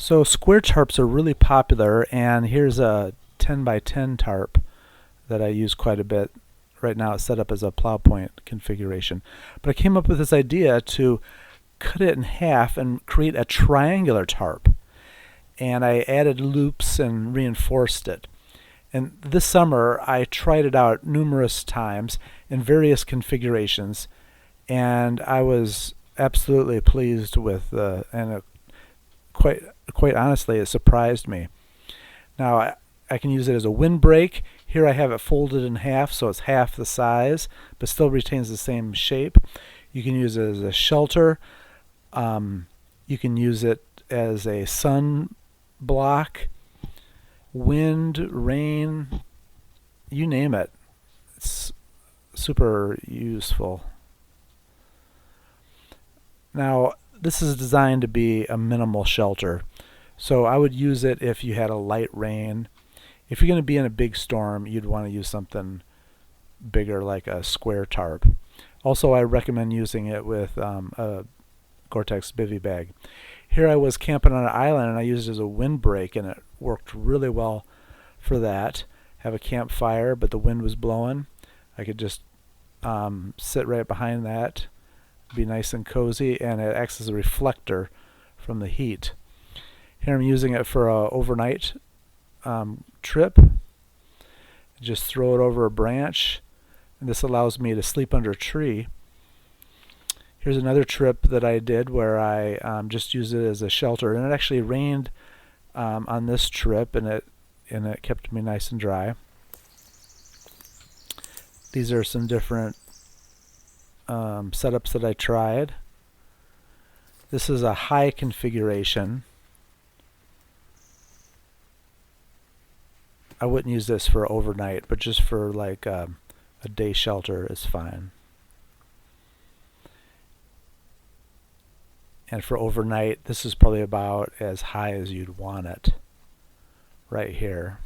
So square tarps are really popular, and here's a 10 by 10 tarp that I use quite a bit. Right now it's set up as a plow point configuration. But I came up with this idea to cut it in half and create a triangular tarp. And I added loops and reinforced it. And this summer I tried it out numerous times in various configurations, and I was absolutely pleased with and quite honestly, it surprised me. Now I can use it as a windbreak. Here I have it folded in half, so it's half the size, but still retains the same shape. You can use it as a shelter. You can use it as a sun block, wind, rain, you name it. It's super useful. Now, this is designed to be a minimal shelter. So I would use it if you had a light rain. If you're going to be in a big storm, you'd want to use something bigger like a square tarp. Also, I recommend using it with a Gore-Tex bivy bag. Here I was camping on an island and I used it as a windbreak, and it worked really well for that. Have a campfire, but the wind was blowing. I could just sit right behind that, be nice and cozy, and it acts as a reflector from the heat. Here I'm using it for a overnight trip. Just throw it over a branch, and this allows me to sleep under a tree. Here's another trip that I did where I just used it as a shelter, and it actually rained on this trip, and it kept me nice and dry. These are some different setups that I tried. This is a high configuration. I wouldn't use this for overnight, but just for like a day shelter is fine. And for overnight, this is probably about as high as you'd want it right here.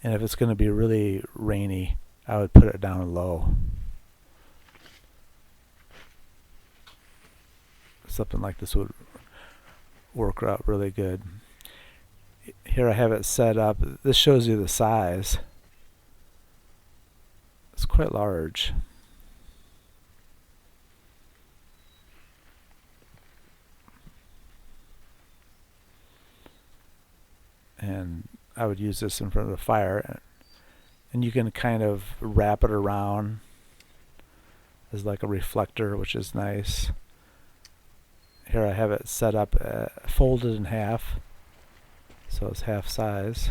And if it's going to be really rainy, I would put it down low. Something like this would work out really good. Here I have it set up. This shows you the size. It's quite large. And I would use this in front of the fire, and you can kind of wrap it around as like a reflector, which is nice. Here I have it set up folded in half, so it's half size.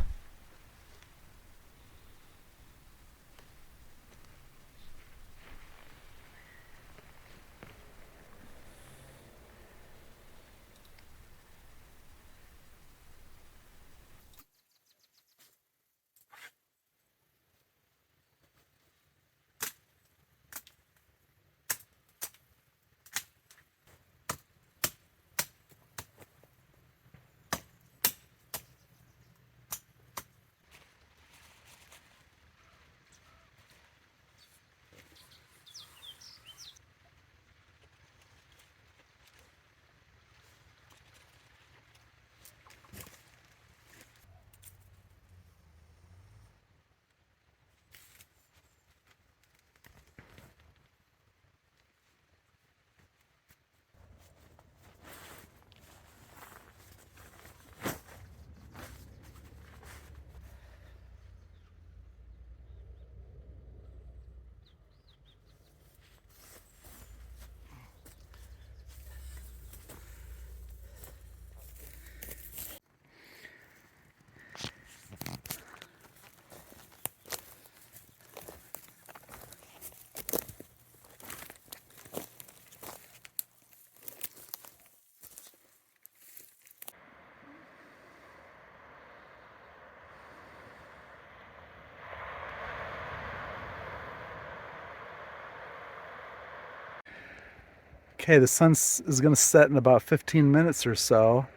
Okay, the sun is going to set in about 15 minutes or so.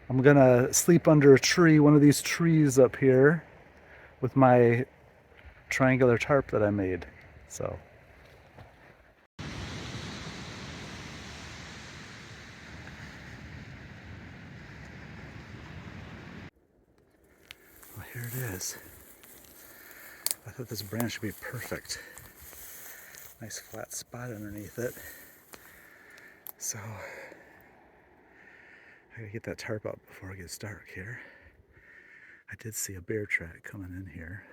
I'm going to sleep under a tree, one of these trees up here, with my triangular tarp that I made. So There it is. I thought this branch would be perfect. Nice flat spot underneath it. So I gotta get that tarp up before it gets dark here. I did see a bear track coming in here.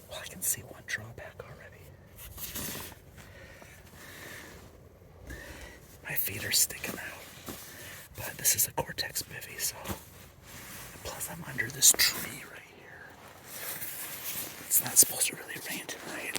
Well, I can see one drawback already. My feet are sticking out. But this is a Cortex bivvy, so. Plus, I'm under this tree right here. It's not supposed to really rain tonight.